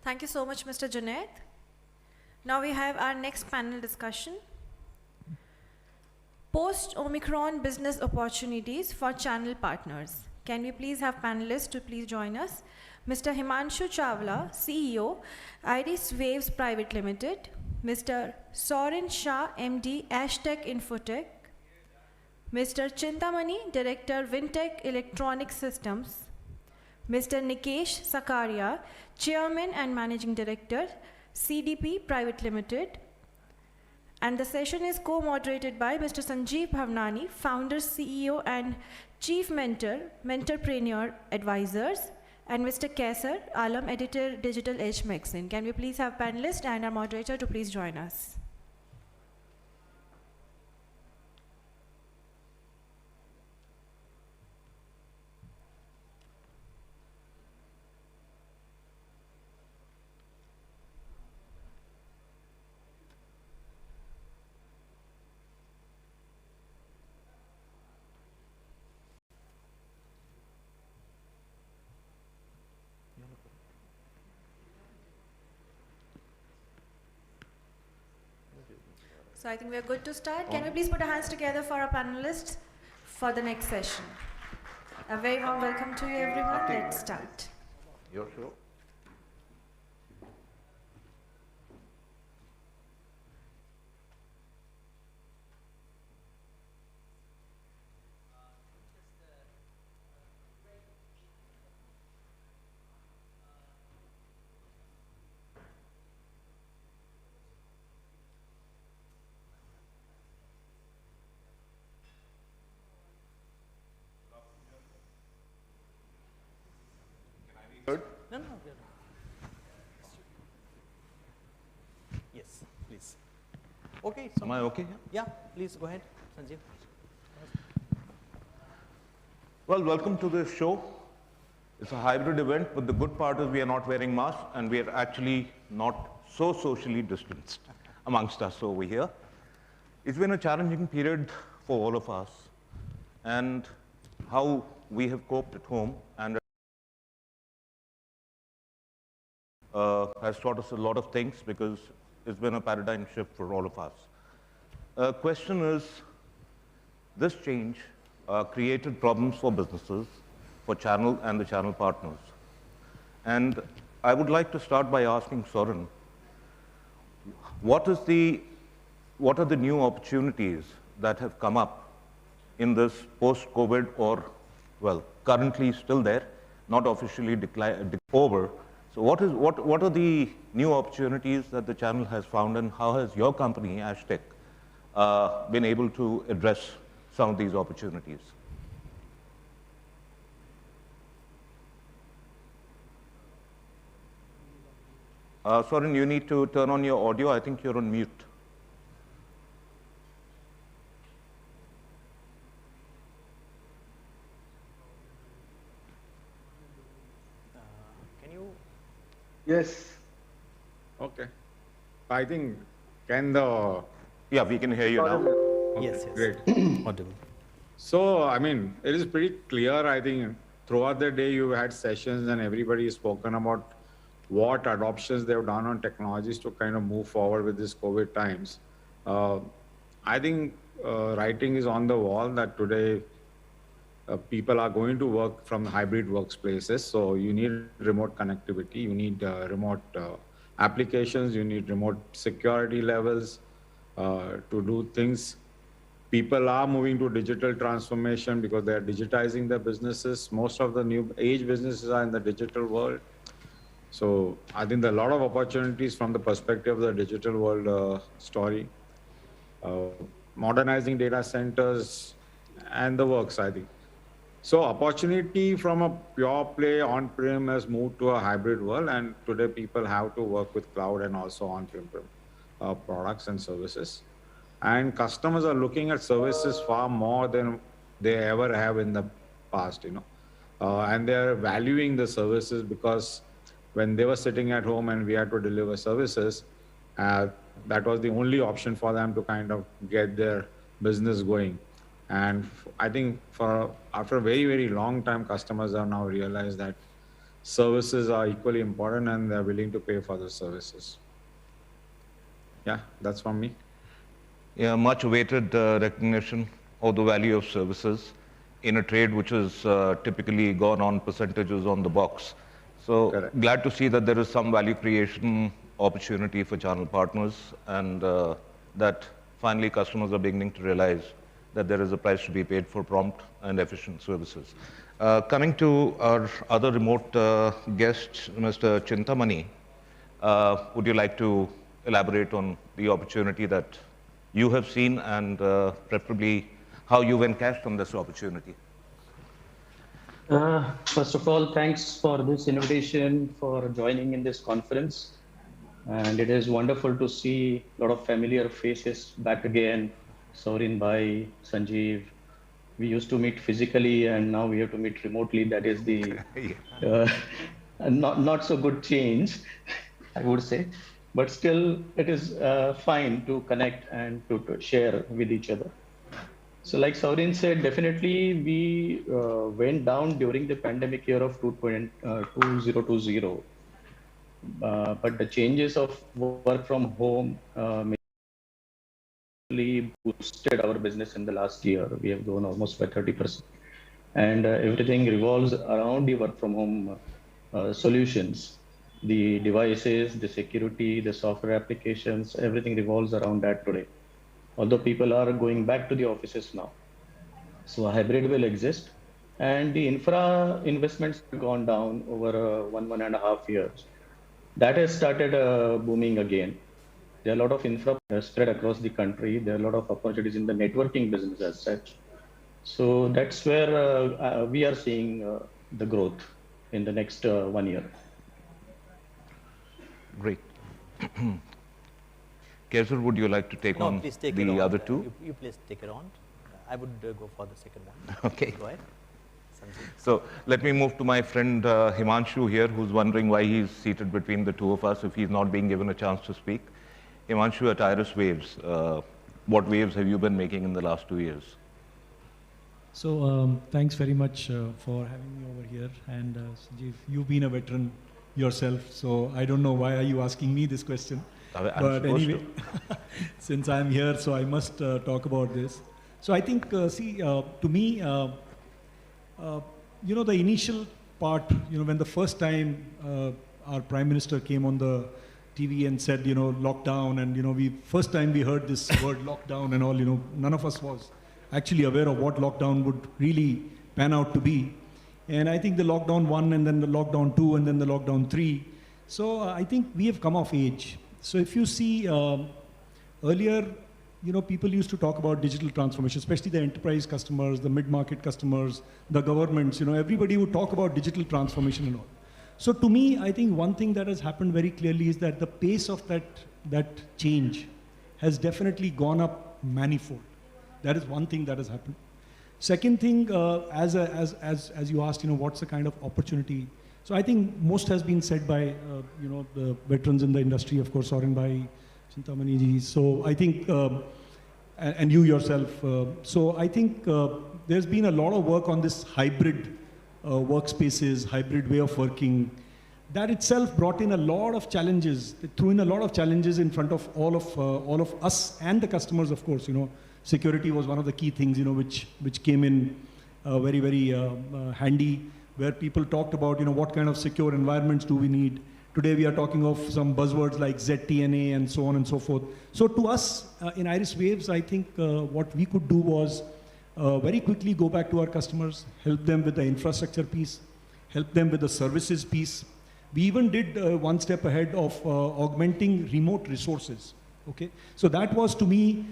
Thank you so much, Mr. Junaid. Now we have our next panel discussion. Post-Omicron business opportunities for channel partners. Can we please have panelists to please join us? Mr. Himanshu Chawla, CEO, Iris Waves Private Limited. Mr. Soren Shah, MD, Ashtech Infotech. Mr. Chintamani, Director, Wintech Electronic Systems. Mr. Nikesh Sakaria, Chairman and Managing Director, CDP Private Limited. And the session is co-moderated by Mr. Sanjeev Bhavnani, Founder, CEO and Chief Mentor, Mentorpreneur Advisors, and Mr. Kaisar Alam, Editor, Digital Edge Magazine. Can we please have panelists and our moderator to please join us? So I think we are good to start. Can we please put our hands together for our panelists for the next session? A very warm welcome to you, everyone. Let's start. You're sure? Good? No. Yes, please. Okay. So Am I okay? yeah, please go ahead, Sanjeev. Well, welcome to this show. It's a hybrid event, but the good part is we are not wearing masks and we are actually not so socially distanced amongst us over here. It's been a challenging period for all of us, and how we have coped at home and has taught us a lot of things, because it's been a paradigm shift for all of us. Question is, this change created problems for businesses, for channel and the channel partners. And I would like to start by asking Soren, what are the new opportunities that have come up in this post-COVID, or, well, currently still there, not officially over. So what are the new opportunities that the channel has found, and how has your company, Ashtech, been able to address some of these opportunities? Soren, you need to turn on your audio. I think you're on mute. Can you? Yes. Okay. I think, Yeah, we can hear you now. Okay, Yes. great. Audible. So, I mean, it is pretty clear, I think, throughout the day you had sessions and everybody has spoken about what adoptions they've done on technologies to kind of move forward with this COVID times. I think writing is on the wall that today people are going to work from hybrid workspaces. So you need remote connectivity, you need remote applications, you need remote security levels to do things. People are moving to digital transformation because they are digitizing their businesses. Most of the new age businesses are in the digital world. So I think there are a lot of opportunities from the perspective of the digital world story. Modernizing data centers and the works, I think. So opportunity from a pure play on-prem has moved to a hybrid world, and today people have to work with cloud and also on-prem products and services. And customers are looking at services far more than they ever have in the past, and they're valuing the services, because when they were sitting at home and we had to deliver services, that was the only option for them to kind of get their business going. And I think after a very, very long time, customers have now realized that services are equally important and they're willing to pay for the services. Yeah, that's from me. Yeah, much awaited recognition of the value of services in a trade which is typically gone on percentages on the box. So Correct. glad to see that there is some value creation opportunity for channel partners, and that finally customers are beginning to realize that there is a price to be paid for prompt and efficient services. Coming to our other remote guest, Mr. Chintamani, would you like to elaborate on the opportunity that you have seen and preferably how you've encashed on this opportunity? First of all, thanks for this invitation for joining in this conference. And it is wonderful to see a lot of familiar faces back again. Saurin Bhai, Sanjeev. We used to meet physically and now we have to meet remotely. That is the not so good change, I would say. But still, it is fine to connect and to share with each other. So like Saurin said, definitely we went down during the pandemic year of 2020. But the changes of work from home mainly boosted our business in the last year. We have grown almost by 30%. And everything revolves around the work from home solutions. The devices, the security, the software applications, everything revolves around that today. Although people are going back to the offices now. So a hybrid will exist. And the infra investments have gone down over 1.5 years. That has started booming again. There are a lot of infra spread across the country. There are a lot of opportunities in the networking business as such. So that's where we are seeing the growth in the next 1 year. Great. Kesar, would you like to take on please take the it on. other two? You please take it on. I would go for the second one. Okay. Go ahead. Sanjeev. So let me move to my friend Himanshu here, who's wondering why he's seated between the two of us if he's not being given a chance to speak. Himanshu, at Iris Waves, what waves have you been making in the last 2 years? So thanks very much for having me over here. And Sanjeev, you've been a veteran yourself, so I don't know why are you asking me this question. I'm But supposed anyway, since I'm here, so I must talk about this. So I think, to me, the initial part, when the first time our Prime Minister came on the TV and said, lockdown, and, first time we heard this word lockdown and all, none of us was actually aware of what lockdown would really pan out to be. And I think the lockdown 1 and then the lockdown 2 and then the lockdown 3. So I think we have come of age. So if you see earlier, people used to talk about digital transformation, especially the enterprise customers, the mid-market customers, the governments, everybody would talk about digital transformation and all. So to me, I think one thing that has happened very clearly is that the pace of that change has definitely gone up manifold. That is one thing that has happened. Second thing, as you asked, what's the kind of opportunity? So I think most has been said by, the veterans in the industry, of course, Saurin Bhai, Chintamani ji. So I think, and you yourself. So I think there's been a lot of work on this hybrid workspaces, hybrid way of working. That itself brought in a lot of challenges. It threw in a lot of challenges in front of all of us and the customers, of course. Security was one of the key things, which came in very, very handy, where people talked about, what kind of secure environments do we need. Today we are talking of some buzzwords like ZTNA and so on and so forth. So to us in Iris Waves, I think what we could do was very quickly go back to our customers, help them with the infrastructure piece, help them with the services piece. We even did one step ahead of augmenting remote resources. Okay, so that was to me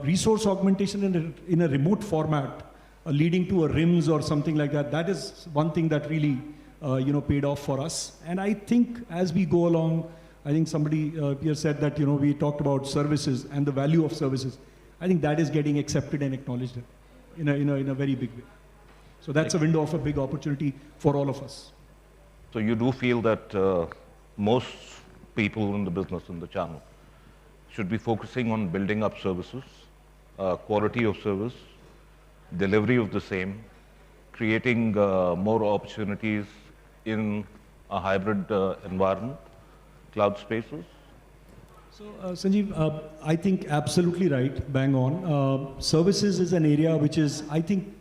resource augmentation in a remote format, leading to a RIMS or something like that. That is one thing that really paid off for us. And I think as we go along, I think somebody here said that we talked about services and the value of services. I think that is getting accepted and acknowledged in a very big way. So that's a window of a big opportunity for all of us. So you do feel that most people in the business, in the channel, should be focusing on building up services, quality of service, delivery of the same, creating more opportunities in a hybrid environment, cloud spaces? So, Sanjeev, I think absolutely right, bang on. Services is an area which is, I think,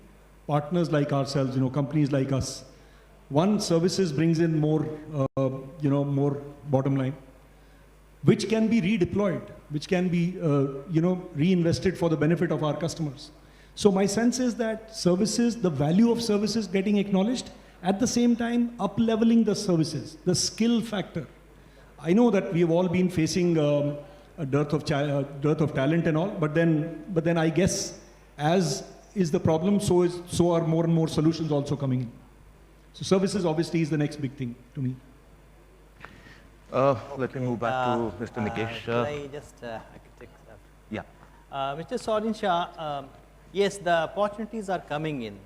partners like ourselves, companies like us. One, services brings in more, more bottom line, which can be redeployed, which can be, reinvested for the benefit of our customers. So my sense is that services, the value of services getting acknowledged, at the same time, up-leveling the services, the skill factor. I know that we have all been facing a dearth of talent and all, but then I guess as is the problem, so are more and more solutions also coming in. So services obviously is the next big thing to me. Let me move back to Mr. Nikesh. Can I just, I could take that. Yeah. Mr. Saudin Shah, yes, the opportunities are coming in.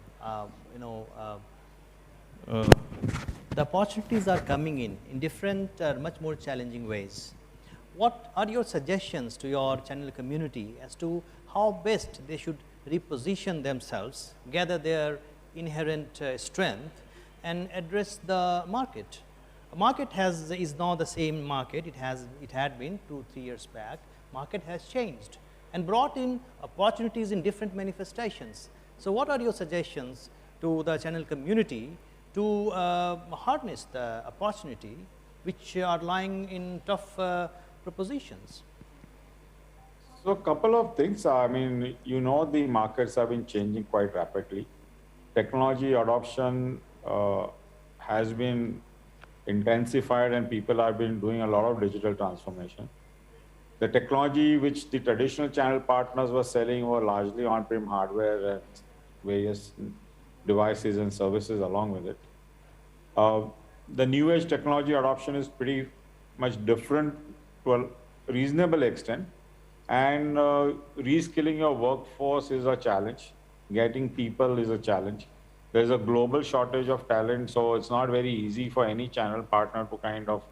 The opportunities are coming in different, much more challenging ways. What are your suggestions to your channel community as to how best they should reposition themselves, gather their inherent strength, and address the market? The market is not the same market it had been 2-3 years back. Market has changed and brought in opportunities in different manifestations. So what are your suggestions to the channel community to harness the opportunity which are lying in tough propositions? So a couple of things. I mean, the markets have been changing quite rapidly. Technology adoption has been intensified and people have been doing a lot of digital transformation. The technology which the traditional channel partners were selling were largely on-prem hardware and various devices and services along with it. The new age technology adoption is pretty much different to a reasonable extent, and reskilling your workforce is a challenge. Getting people is a challenge. There's a global shortage of talent, so it's not very easy for any channel partner to kind of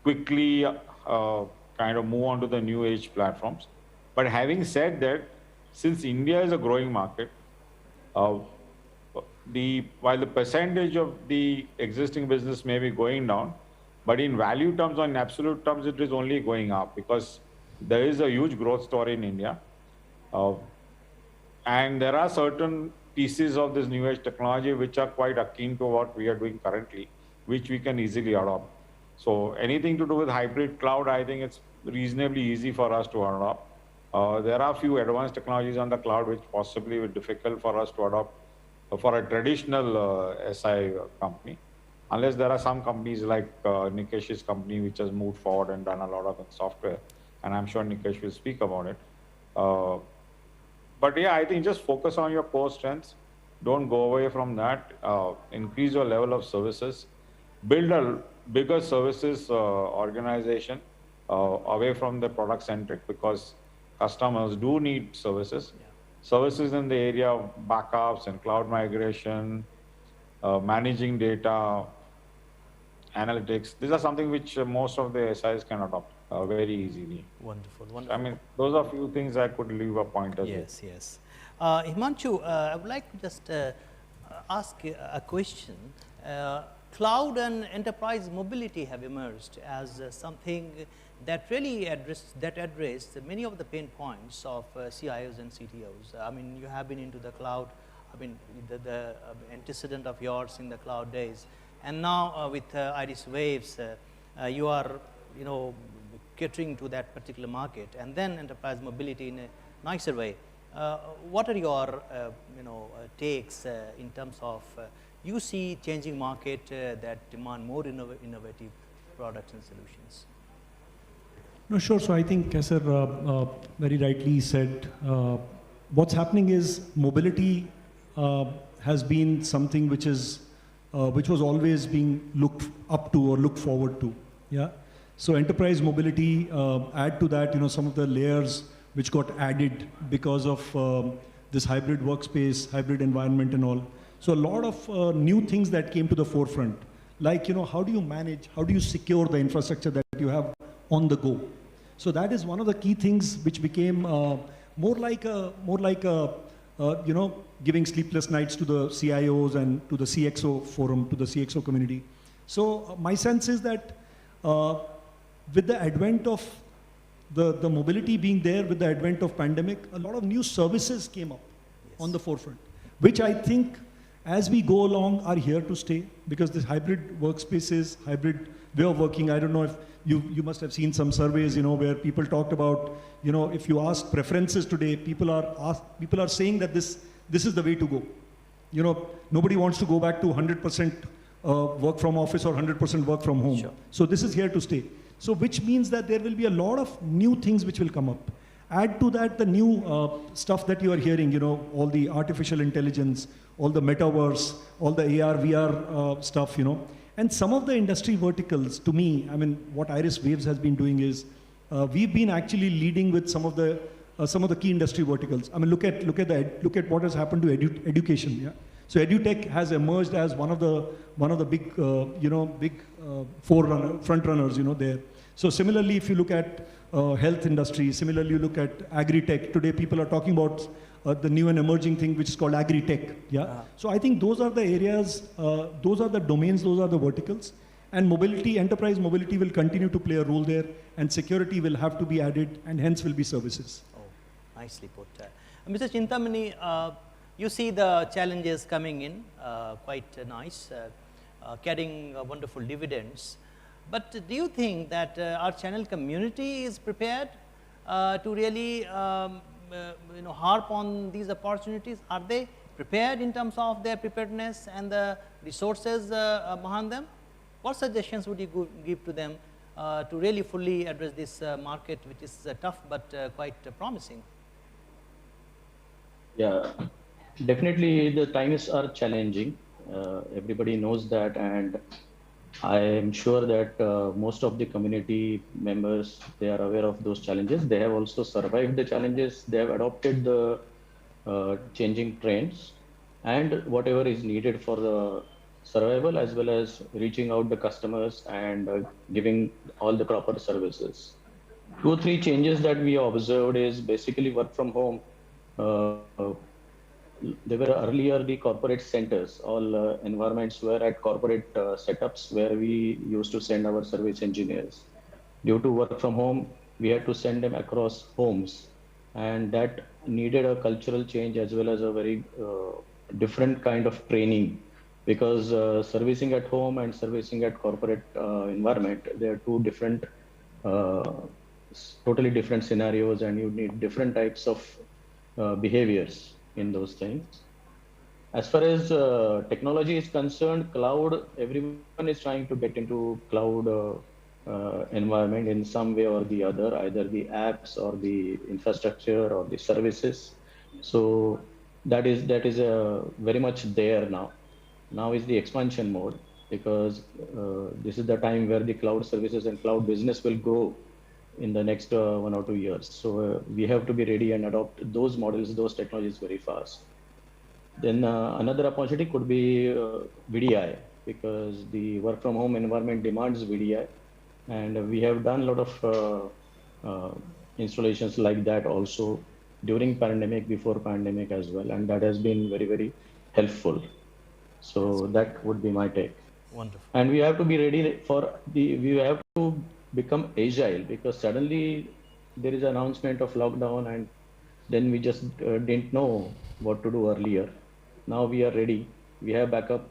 quickly kind of move on to the new age platforms. But having said that, since India is a growing market, while the percentage of the existing business may be going down, but in value terms or in absolute terms, it is only going up because there is a huge growth story in India. And there are certain pieces of this new age technology which are quite akin to what we are doing currently, which we can easily adopt. So anything to do with hybrid cloud, I think it's reasonably easy for us to adopt. There are a few advanced technologies on the cloud which possibly will be difficult for us to adopt for a traditional SI company, unless there are some companies like Nikesh's company which has moved forward and done a lot of software, and I'm sure Nikesh will speak about it. But yeah, I think just focus on your core strengths. Don't go away from that. Increase your level of services. Build a bigger services organization away from the product centric, because customers do need services. Yeah. Services in the area of backups and cloud migration, managing data, analytics. These are something which most of the SIs can adopt very easily. Wonderful, wonderful. I mean, those are few things I could leave a point as yes, well. Yes. Himanshu, I would like to just ask a question. Cloud and enterprise mobility have emerged as something that really address many of the pain points of CIOs and CTOs. I mean, you have been into the cloud. I mean, the antecedent of yours in the cloud days, and now with Iris Waves, you are, catering to that particular market, and then enterprise mobility in a nicer way. What are your, takes in terms of you see changing market that demand more innovative products and solutions? No, sure. So I think Kesar very rightly said, what's happening is mobility has been something which was always being looked up to or looked forward to. Yeah. So enterprise mobility, add to that, some of the layers which got added because of this hybrid workspace, hybrid environment and all. So a lot of new things that came to the forefront, like, how do you manage, how do you secure the infrastructure that you have on the go? So that is one of the key things which became more like a giving sleepless nights to the CIOs and to the CXO forum, to the CXO community. So my sense is that with the advent of the mobility being there, with the advent of pandemic, a lot of new services came up on the forefront, which I think as we go along are here to stay, because this hybrid workspaces, hybrid way of working, I don't know if you must have seen some surveys, where people talked about, if you ask preferences today, people are saying that this is the way to go. Nobody wants to go back to 100% work from office or 100% work from home. Sure. So this is here to stay. So which means that there will be a lot of new things which will come up. Add to that the new stuff that you are hearing, all the artificial intelligence, all the metaverse, all the AR, VR stuff, And some of the industry verticals, to me, I mean, what Iris Waves has been doing is, we've been actually leading with some of the key industry verticals. I mean, look at what has happened to education. Yeah? So edutech has emerged as one of the big front runners, there. So similarly, if you look at health industry, similarly you look at agri-tech. Today people are talking about the new and emerging thing which is called agri-tech. Yeah. So I think those are the areas, those are the domains, those are the verticals. And mobility, enterprise mobility will continue to play a role there, and security will have to be added, and hence will be services. Oh, nicely put. Mr. Chintamani, you see the challenges coming in, quite nice, carrying wonderful dividends. But do you think that our channel community is prepared to really harp on these opportunities? Are they prepared in terms of their preparedness and the resources behind them? What suggestions would you give to them to really fully address this market, which is tough but quite promising? Yeah, definitely the times are challenging. Everybody knows that, and I am sure that most of the community members, they are aware of those challenges. They have also survived the challenges. They have adopted the changing trends and whatever is needed for the survival, as well as reaching out the customers and giving all the proper services. 2 or 3 changes that we observed is basically work from home. There were earlier the corporate centers, all environments were at corporate setups where we used to send our service engineers. Due to work from home, we had to send them across homes, and that needed a cultural change as well as a very different kind of training, because servicing at home and servicing at corporate environment, they are 2 different, totally different scenarios, and you need different types of behaviors in those things. As far as technology is concerned, cloud, everyone is trying to get into cloud environment in some way or the other, either the apps or the infrastructure or the services. So that is very much there now. Now is the expansion mode, because this is the time where the cloud services and cloud business will grow in the next 1 or 2 years. So we have to be ready and adopt those models, those technologies very fast. Then another opportunity could be VDI, because the work from home environment demands VDI. And we have done a lot of installations like that also during pandemic, before pandemic as well. And that has been very, very helpful. So that would be my take. Wonderful. And we have to be ready we have to become agile, because suddenly there is an announcement of lockdown and then we just didn't know what to do earlier. Now we are ready. We have backup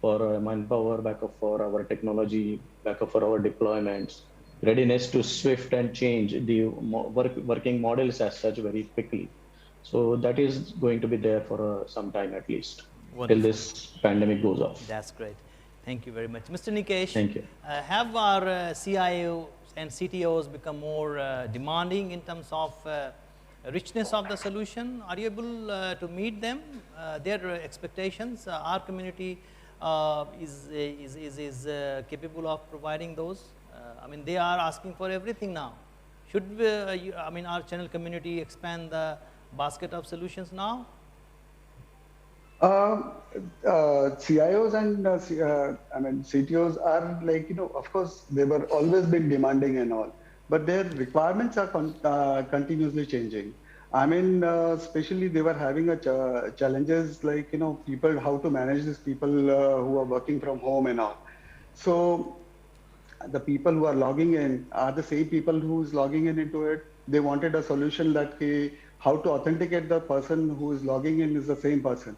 for manpower, backup for our technology, backup for our deployments, readiness to shift and change the working models as such very quickly. So that is going to be there for some time at least. Wonderful. Till this pandemic goes off. That's great. Thank you very much. Mr. Nikesh, Thank you. Have our CIOs and CTOs become more demanding in terms of richness of the solution? Are you able to meet them, their expectations? Our community is capable of providing those. I mean, they are asking for everything now. Should we, our channel community expand the basket of solutions now? CIOs and CTOs are like, of course, they were always been demanding and all, but their requirements are continuously changing. I mean, especially they were having a challenges like, people, how to manage these people who are working from home and all. So the people who are logging in are the same people who's logging in into it. They wanted a solution that how to authenticate the person who is logging in is the same person.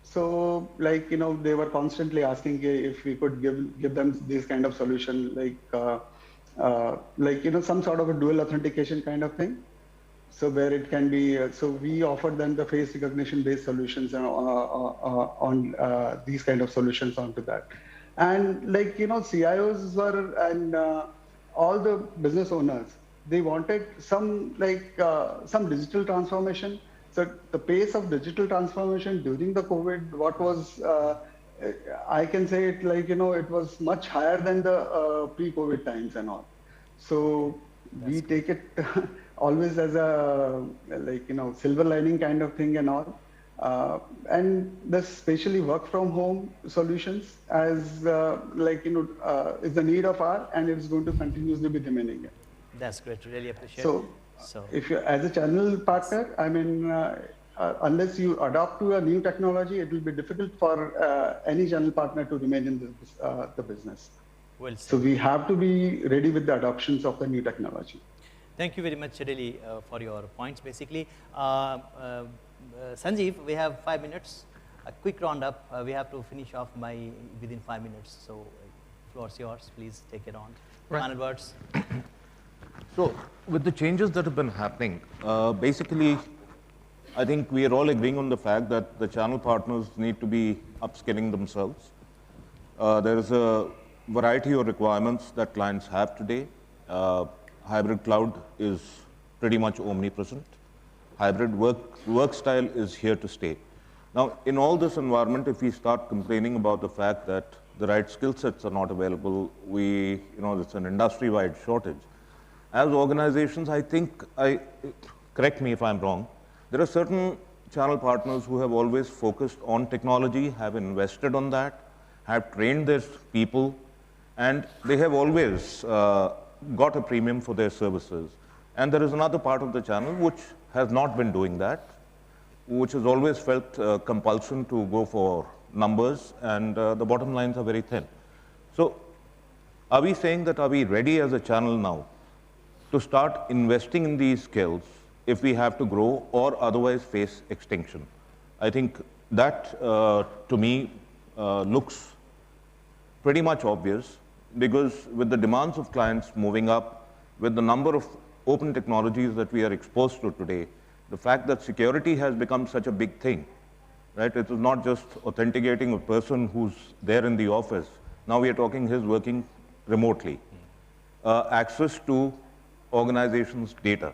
So like, they were constantly asking if we could give them this kind of solution, like, some sort of a dual authentication kind of thing. So where it can be, so we offered them the face recognition based solutions on these kind of solutions onto that. And like, CIOs were, and all the business owners, they wanted some some digital transformation. So the pace of digital transformation during the COVID, what was, I can say it like, it was much higher than the pre-COVID times and all. So we take it always as a silver lining kind of thing and all. And this especially work from home solutions as is the need of our, and it's going to continuously be remaining. That's great. Really appreciate. So if you, as a channel partner, I mean, unless you adopt to a new technology, it will be difficult for any channel partner to remain in this, the business. Well said. So we have to be ready with the adoptions of the new technology. Thank you very much, really, for your points. Basically, Sanjeev, we have 5 minutes. A quick roundup. We have to finish off within 5 minutes. So, floor's yours. Please take it on. Right. Final words. So, with the changes that have been happening, basically, I think we are all agreeing on the fact that the channel partners need to be upskilling themselves. There is a variety of requirements that clients have today. Hybrid cloud is pretty much omnipresent. Hybrid work style is here to stay. Now, in all this environment, if we start complaining about the fact that the right skill sets are not available, it's an industry-wide shortage. As organizations, I think, correct me if I'm wrong, there are certain channel partners who have always focused on technology, have invested on that, have trained their people, and they have always got a premium for their services. And there is another part of the channel which has not been doing that, which has always felt compulsion to go for numbers, and the bottom lines are very thin. So are we saying that, are we ready as a channel now to start investing in these skills if we have to grow or otherwise face extinction? I think that, to me, looks pretty much obvious, because with the demands of clients moving up, with the number of open technologies that we are exposed to today, the fact that security has become such a big thing, right? It is not just authenticating a person who's there in the office. Now we are talking his working remotely. Access to organizations' data,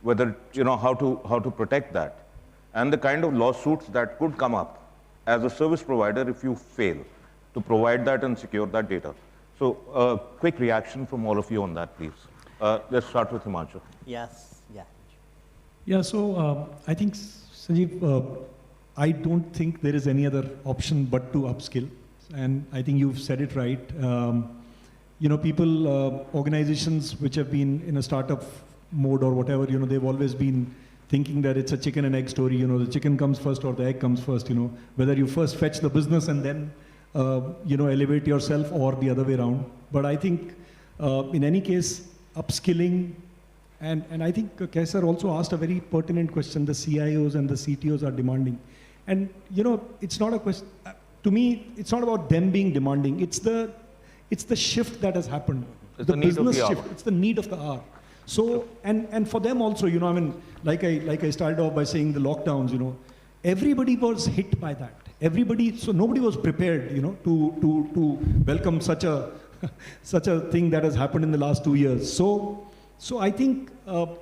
whether, how to protect that, and the kind of lawsuits that could come up as a service provider if you fail to provide that and secure that data. So, quick reaction from all of you on that, please. Let's start with Himanshu. Yes. Yeah. Yeah, so I think, Sanjeev, I don't think there is any other option but to upskill. And I think you've said it right. People, organizations which have been in a startup mode or whatever, they've always been thinking that it's a chicken and egg story. The chicken comes first or the egg comes first, whether you first fetch the business and then, elevate yourself, or the other way around. But I think in any case, upskilling, and I think Kaisar also asked a very pertinent question, the CIOs and the CTOs are demanding. And, it's not a question, to me, it's not about them being demanding, it's the shift that has happened. It's the need of the hour. It's the need of the hour. So, and for them also, like I started off by saying the lockdowns, everybody was hit by that. So nobody was prepared, to welcome such a thing that has happened in the last 2 years. So I think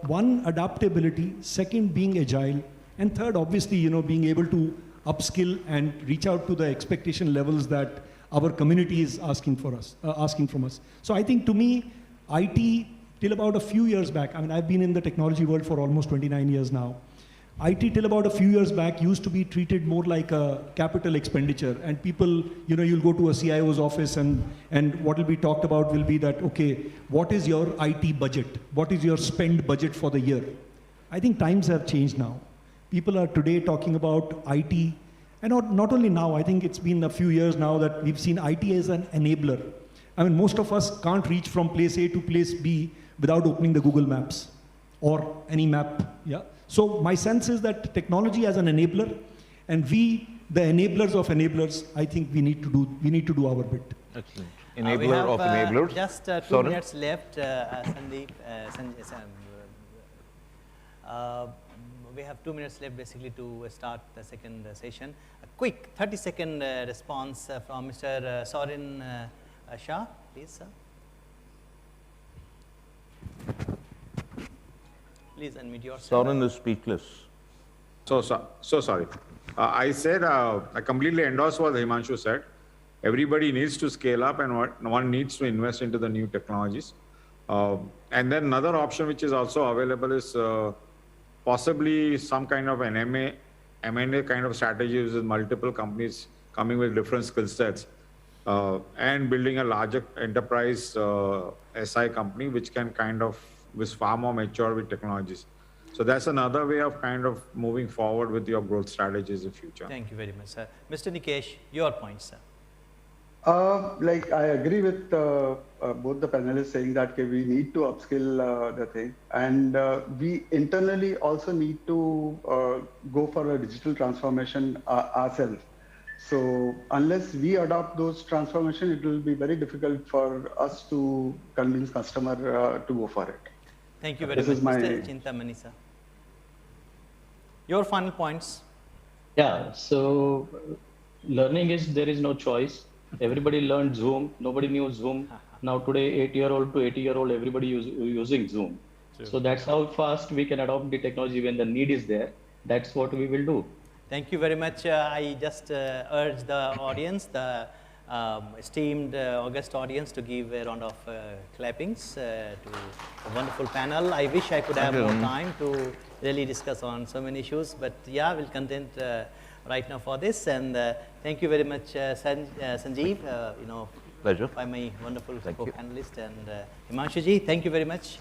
one, adaptability, second, being agile, and third, obviously, being able to upskill and reach out to the expectation levels that our community is asking from us. So I think, to me, IT, till about a few years back, I've been in the technology world for almost 29 years now. IT till about a few years back used to be treated more like a capital expenditure, and people, you'll go to a CIO's office and what will be talked about will be that, okay, what is your IT budget? What is your spend budget for the year? I think times have changed now. People are today talking about IT, and not only now, I think it's been a few years now that we've seen IT as an enabler. I mean, most of us can't reach from place A to place B without opening the Google Maps or any map, yeah? So my sense is that technology as an enabler, and we, the enablers of enablers, I think we need to do our bit. Excellent. We Enabler have of enablers. just 2 Soren? minutes left, Sandeep. We have 2 minutes left basically to start the second session. A quick 30-second response from Mr. Soren Shah, please, sir. Please unmute yourself. Soren is speechless. So sorry. I said I completely endorse what Himanshu said. Everybody needs to scale up, and one needs to invest into the new technologies. And then another option which is also available is possibly some kind of an M&A kind of strategy with multiple companies coming with different skill sets and building a larger enterprise SI company which can kind of is far more mature with technologies. So that's another way of kind of moving forward with your growth strategies in future. Thank you very much, sir. Mr. Nikesh, your point, sir. Like I agree with both the panelists saying that okay, we need to upskill the thing, and we internally also need to go for a digital transformation ourselves. So unless we adopt those transformation, it will be very difficult for us to convince customer to go for it. Thank you very much, Mr. Chintamani, sir. Your final points. Yeah, so learning is, there is no choice. Everybody learned Zoom. Nobody knew Zoom. Now today, 8-year-old to 80-year-old, everybody using Zoom. True. So that's how fast we can adopt the technology when the need is there. That's what we will do. Thank you very much. I just urge the audience, the esteemed august audience, to give a round of clappings to a wonderful panel. I wish I could have more time to really discuss on so many issues, but yeah, we'll content right now for this. And thank you very much, Sanjeev, Pleasure. by my wonderful co-panelist, and Himanshu ji, thank you very much.